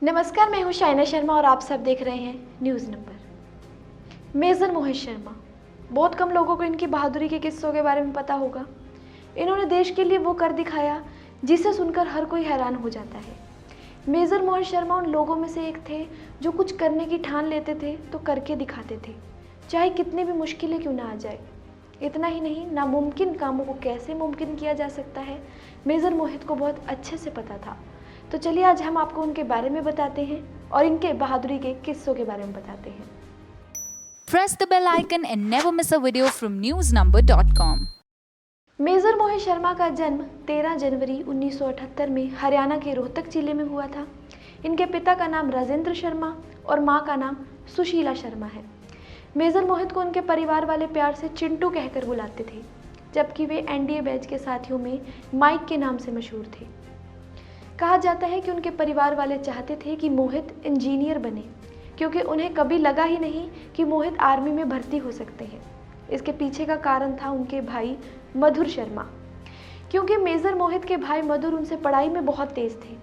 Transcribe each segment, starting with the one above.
नमस्कार, मैं हूं शाइना शर्मा और आप सब देख रहे हैं news number. Major Mohit Sharma, बहुत कम लोगों को इनकी बहादुरी के किस्सों के बारे में पता होगा। इन्होंने देश के लिए वो कर दिखाया जिसे सुनकर हर कोई हैरान हो जाता है। मेजर मोहित शर्मा उन लोगों में से एक थे जो कुछ करने की ठान लेते थे तो करके दिखाते थे, चाहे कितनी भी मुश्किलें क्यों ना आ जाए। इतना ही नहीं, नामुमकिन कामों को कैसे मुमकिन किया जा सकता है, मेजर मोहित को बहुत अच्छे से पता था। तो चलिए आज हम आपको उनके बारे में बताते हैं और इनके बहादुरी के किस्सों के बारे में बताते हैं। Press the bell icon and never miss a video from newsnumber.com. Major Mohit Sharma का जन्म 13 जनवरी 1978 में हरियाणा के रोहतक जिले में हुआ था। इनके पिता का नाम राजेंद्र शर्मा और मां का नाम सुशीला शर्मा है। मेजर मोहित को उनके परिवार वाले प्यार से चिंटू कहकर बुलाते थे, जबकि वे एनडीए बैच के साथियों में माइक के नाम से मशहूर थे। कहा जाता है कि उनके परिवार वाले चाहते थे कि मोहित इंजीनियर बने, क्योंकि उन्हें कभी लगा ही नहीं कि मोहित आर्मी में भर्ती हो सकते हैं। इसके पीछे का कारण था उनके भाई मधुर शर्मा, क्योंकि मेजर मोहित के भाई मधुर उनसे पढ़ाई में बहुत तेज थे।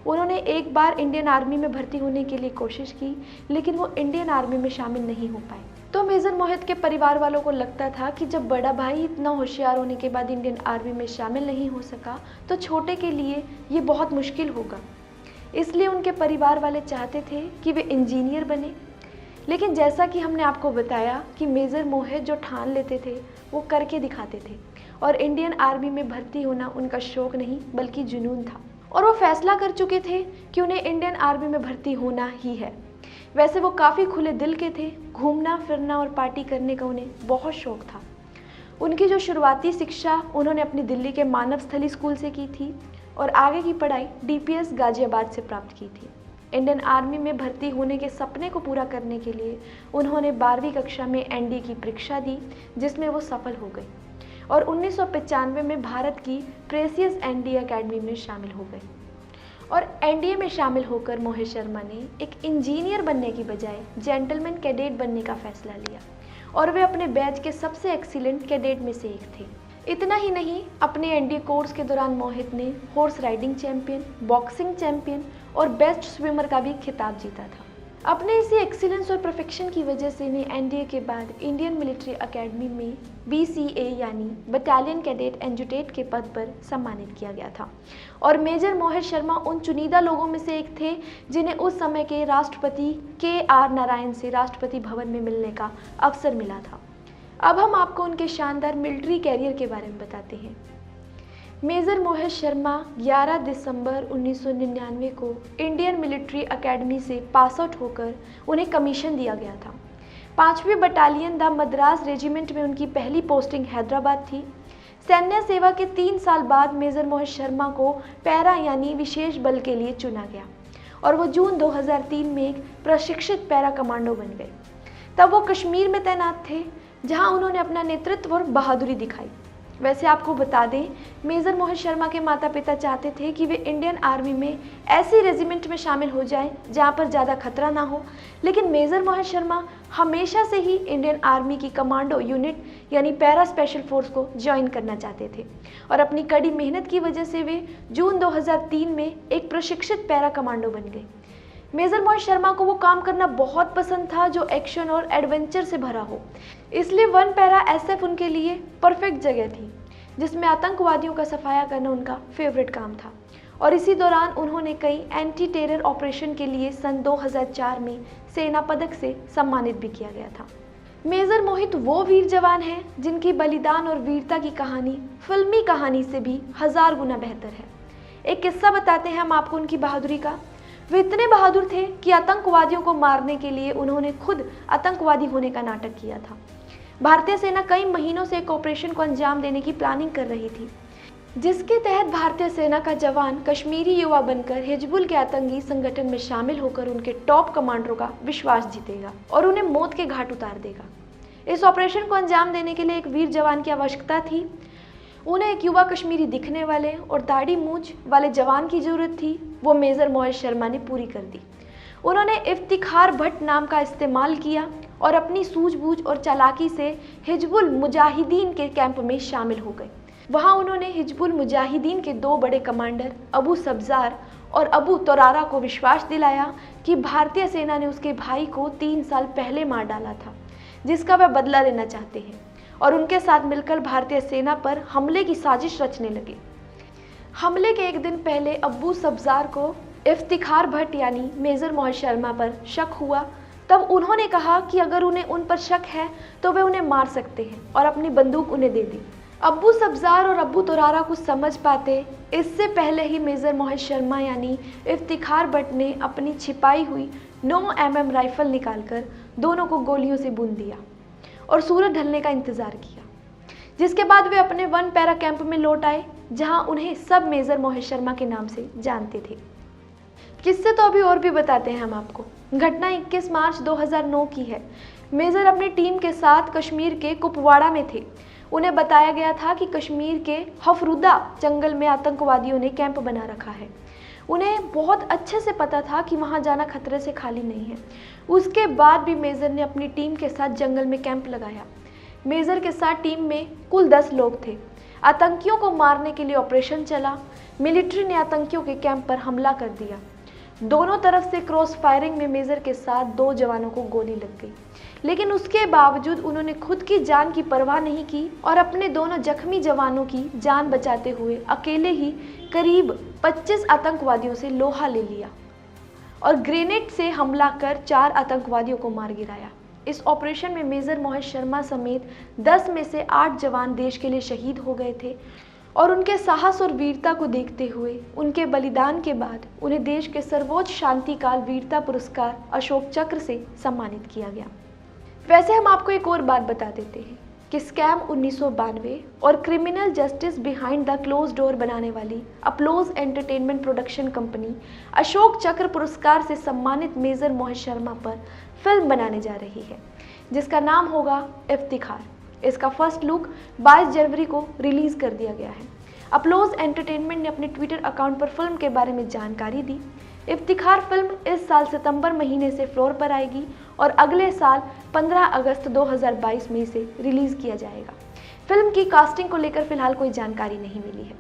उन्होंने एक बार इंडियन आर्मी में भर्ती होने के लिए कोशिश की, लेकिन वो इंडियन आर्मी में शामिल नहीं हो पाए। तो मेजर मोहित के परिवार वालों को लगता था कि जब बड़ा भाई इतना होशियार होने के बाद इंडियन आर्मी में शामिल नहीं हो सका तो छोटे के लिए ये बहुत मुश्किल होगा। इसलिए उनके परिवार वाले चाहते थे कि वे इंजीनियर बने। लेकिन जैसा कि हमने आपको बताया कि मेजर मोहित जो ठान लेते थे वो करके दिखाते थे, और इंडियन आर्मी में भर्ती होना उनका शौक नहीं बल्कि जुनून था, और वो फैसला कर चुके थे कि उन्हें इंडियन आर्मी में भर्ती होना ही है। वैसे वो काफ़ी खुले दिल के थे, घूमना फिरना और पार्टी करने का उन्हें बहुत शौक था। उनकी जो शुरुआती शिक्षा उन्होंने अपनी दिल्ली के मानव स्थली स्कूल से की थी और आगे की पढ़ाई डीपीएस गाजियाबाद से प्राप्त की थी। इंडियन आर्मी में भर्ती होने के सपने को पूरा करने के लिए उन्होंने 12वीं कक्षा में एनडीए की परीक्षा दी, जिसमें वो सफल हो गई और 1995 में भारत की प्रेसियस एनडीए अकेडमी में शामिल हो गए। और एनडीए में शामिल होकर मोहित शर्मा ने एक इंजीनियर बनने की बजाय जेंटलमैन कैडेट बनने का फैसला लिया, और वे अपने बैच के सबसे एक्सीलेंट कैडेट में से एक थे। इतना ही नहीं, अपने एनडीए कोर्स के दौरान मोहित ने horse riding champion, boxing champion और बेस्ट स्विमर का भी खिताब जीता था। अपने इसी एक्सीलेंस और परफेक्शन की वजह से इन्हें एनडीए के बाद इंडियन मिलिट्री एकेडमी में बीसीए यानी बटालियन कैडेट एडजुटेंट के पद पर सम्मानित किया गया था। और मेजर मोहित शर्मा उन चुनिंदा लोगों में से एक थे जिन्हें उस समय के राष्ट्रपति के.आर. नारायण से राष्ट्रपति भवन में मिलने का अवसर मिला था। अब हम आपको उनके शानदार मिलिट्री कैरियर के बारे में बताते हैं। मेजर मोहित शर्मा 11 दिसंबर 1999 को इंडियन मिलिट्री एकेडमी से पास आउट होकर उन्हें कमीशन दिया गया था। 5वीं बटालियन द मद्रास रेजिमेंट में उनकी पहली पोस्टिंग हैदराबाद थी। सैन्य सेवा के 3 साल बाद मेजर मोहित शर्मा को पैरा यानी विशेष बल के लिए चुना गया और वो जून 2003 में एक प्रशिक्षित पैरा कमांडो बन गए। तब वो कश्मीर में तैनात थे, जहां उन्होंने अपना नेतृत्व और बहादुरी दिखाई। वैसे आपको बता दें, मेजर मोहित शर्मा के माता पिता चाहते थे कि वे इंडियन आर्मी में ऐसी रेजिमेंट में शामिल हो जाएं जहां पर ज़्यादा खतरा ना हो, लेकिन मेजर मोहित शर्मा हमेशा से ही इंडियन आर्मी की कमांडो यूनिट यानी पैरा स्पेशल फोर्स को ज्वाइन करना चाहते थे, और अपनी कड़ी मेहनत की वजह से वे जून 2003 में एक प्रशिक्षित पैरा कमांडो बन गए। मेजर मोहित शर्मा को वो काम करना बहुत पसंद था जो एक्शन और एडवेंचर से भरा हो, इसलिए वन पैरा एसएफ उनके लिए परफेक्ट जगह थी, जिसमें आतंकवादियों का सफाया करना उनका फेवरेट काम था। और इसी दौरान उन्होंने कई एंटी टेरर ऑपरेशन के लिए सन 2004 में सेना पदक से सम्मानित भी किया गया था। मेजर मोहित वो वीर जवान हैं जिनकी बलिदान और वीरता की कहानी फिल्मी कहानी से भी 1000 गुना बेहतर है। एक किस्सा बताते हैं हम आपको उनकी बहादुरी का। वे इतने बहादुर थे कि आतंकवादियों को मारने के लिए उन्होंने खुद आतंकवादी होने का नाटक किया था। भारतीय सेना कई महीनों से एक ऑपरेशन को अंजाम देने की प्लानिंग कर रही थी, जिसके तहत भारतीय सेना का जवान कश्मीरी युवा बनकर हिजबुल के आतंकी संगठन में शामिल होकर उनके टॉप कमांडरों का विश्वास जीतेगा और उन्हें मौत के घाट उतार देगा। इस ऑपरेशन को अंजाम देने के लिए एक वीर जवान की आवश्यकता थी। उन्हें एक युवा कश्मीरी दिखने वाले और दाढ़ी मूंछ वाले जवान की जरूरत थी। वो मेजर मोहित शर्मा ने पूरी कर दी। उन्होंने इफ्तिखार भट्ट नाम का इस्तेमाल किया और अपनी सूझबूझ और चालाकी से हिजबुल मुजाहिदीन के कैंप में शामिल हो गए। वहां उन्होंने हिजबुल मुजाहिदीन के 2 बड़े कमांडर अबू सब्जार और अबू तोरारा को विश्वास दिलाया कि भारतीय सेना ने उसके भाई को 3 साल पहले मार डाला था, जिसका वह बदला लेना चाहते हैं और उनके साथ मिलकर भारतीय सेना पर हमले की साजिश रचने लगे। हमले के एक दिन पहले अब्बू सब्जार को इफ्तिखार भट्ट यानी मेजर मोहित शर्मा पर शक हुआ। तब उन्होंने कहा कि अगर उन्हें उन पर शक है तो वे उन्हें मार सकते हैं और अपनी बंदूक उन्हें दे दी। अब्बू सब्जार और अब्बू तोरारा कुछ समझ पाते इससे पहले ही मेजर मोहित शर्मा यानी इफ्तिखार भट्ट ने अपनी छिपाई हुई 9 mm राइफल निकालकर दोनों को गोलियों से भून दिया और सूरज ढलने का इंतजार किया, जिसके बाद वे अपने 1 पैरा कैंप में लौट आए, जहां उन्हें सब मेजर मोहित शर्मा के नाम से जानते थे। किस्से तो अभी और भी बताते हैं हम आपको। घटना 21 मार्च 2009 की है। मेजर अपनी टीम के साथ कश्मीर के कुपवाड़ा में थे। उन्हें बताया गया था कि कश्मीर के हफरुदा जंगल में आतंकवादियों ने कैंप बना रखा है। उन्हें बहुत अच्छे से पता था कि वहां जाना खतरे से खाली नहीं है। उसके बाद भी मेजर ने अपनी टीम के साथ जंगल में कैंप लगाया। मेजर के साथ टीम में कुल 10 लोग थे। आतंकियों को मारने के लिए ऑपरेशन चला। मिलिट्री ने आतंकियों के कैंप पर हमला कर दिया। दोनों तरफ से क्रॉस फायरिंग में मेजर के साथ 2 जवानों को गोली लग गई, लेकिन उसके बावजूद उन्होंने खुद की जान की परवाह नहीं की और अपने दोनों जख्मी जवानों की जान बचाते हुए अकेले ही करीब 25 आतंकवादियों से लोहा ले लिया और ग्रेनेड से हमला कर 4 आतंकवादियों को मार गिराया। इस ऑपरेशन में मेजर मोहित शर्मा समेत 10 में से 8 जवान देश के लिए शहीद हो गए थे और उनके साहस और वीरता को देखते हुए उनके बलिदान के बाद उन्हें देश के सर्वोच्च शांतिकाल वीरता पुरस्कार अशोक चक्र से सम्मानित किया गया। वैसे हम आपको एक और बात बता देते हैं कि स्कैम 1992 और criminal justice behind the close door बनाने वाली applause entertainment production company Ashok चक्र पुरस्कार से सम्मानित मेजर मोहित शर्मा पर फिल्म बनाने जा रही है, जिसका नाम होगा इफ्तिखार। इसका फर्स्ट लुक 22 जनवरी को रिलीज कर दिया गया है। अपलोज एंटरटेनमेंट ने अपने ट्विटर अकाउंट पर फिल्म के बारे में जानकारी दी। इफ्तिखार फिल्म इस साल सितंबर महीने से फ्लोर पर आएगी और अगले साल 15 अगस्त 2022 में इसे रिलीज किया जाएगा। फिल्म की कास्टिंग को लेकर फिलहाल कोई जानकारी नहीं मिली है।